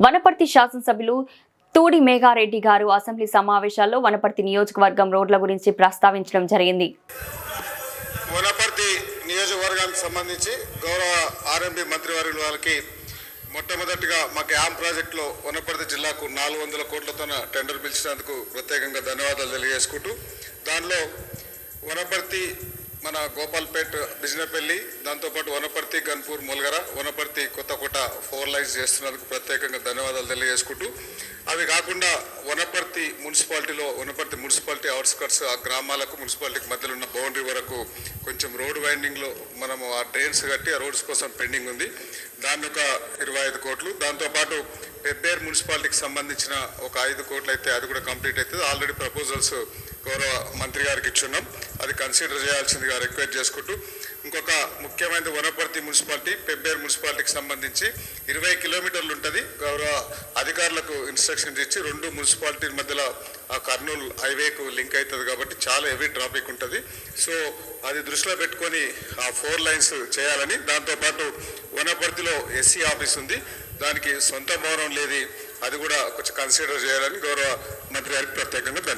వనపర్తి శాసనసభ్యులు తూడి మేఘారెడ్డి గారు అసెంబ్లీ సమావేశాల్లో వనపర్తి నియోజకవర్గం రోడ్ల గురించి ప్రస్తావించడం జరిగింది. వనపర్తి నియోజకవర్గానికి సంబంధించి గౌరవ ఆర్ఎంపీ మంత్రివర్యుల వారికి మొట్టమొదటిగా మా క్యాంప్ ప్రాజెక్టులో వనపర్తి జిల్లాకు 400 కోట్లతో టెండర్ పిలిచినందుకు ప్రత్యేకంగా ధన్యవాదాలు తెలియజేసుకుంటూ దానిలో వనపర్తి మన గోపాల్పేట్ బిజినపల్లి దాంతోపాటు వనపర్తి గన్పూర్ ముల్గర వనపర్తి కొత్తకోట 4 లైన్స్ చేస్తున్నందుకు ప్రత్యేకంగా ధన్యవాదాలు తెలియజేసుకుంటూ అవి కాకుండా వనపర్తి మున్సిపాలిటీలో వనపర్తి మున్సిపాలిటీ అవుట్స్కట్స్ ఆ గ్రామాలకు మున్సిపాలిటీకి మధ్యలో ఉన్న బౌండరీ వరకు కొంచెం రోడ్ వైండింగ్లో మనము ఆ డ్రైన్స్ కట్టి ఆ రోడ్స్ కోసం పెండింగ్ ఉంది. దాన్ని ఒక 25 కోట్లు, దాంతోపాటు పెబ్బేర్ మున్సిపాలిటీకి సంబంధించిన ఒక 5 కోట్లు అయితే అది కూడా కంప్లీట్ అవుతుంది. ఆల్రెడీ ప్రపోజల్స్ గౌరవ మంత్రి గారికి ఇచ్చున్నాం, అది కన్సిడర్ చేయాల్సిందిగా రిక్వెస్ట్ చేసుకుంటూ ఇంకొక ముఖ్యమైన వనపర్తి మున్సిపాలిటీ పెబ్బేర్ మున్సిపాలిటీకి సంబంధించి 20 కిలోమీటర్లు ఉంటుంది. గౌరవ అధికారులకు ఇన్స్ట్రక్షన్స్ ఇచ్చి 2 మున్సిపాలిటీ మధ్యలో ఆ కర్నూలు హైవేకు లింక్ అవుతుంది కాబట్టి చాలా హెవీ ట్రాఫిక్ ఉంటుంది. సో అది దృష్టిలో పెట్టుకొని ఆ 4 లైన్స్ చేయాలని, దాంతోపాటు వనపర్తిలో ఎస్సీ ఆఫీస్ ఉంది, దానికి సొంత భవనం లేదు, అది కూడా కొంచెం కన్సిడర్ చేయాలని గౌరవ మంత్రి గారికి ప్రత్యేకంగా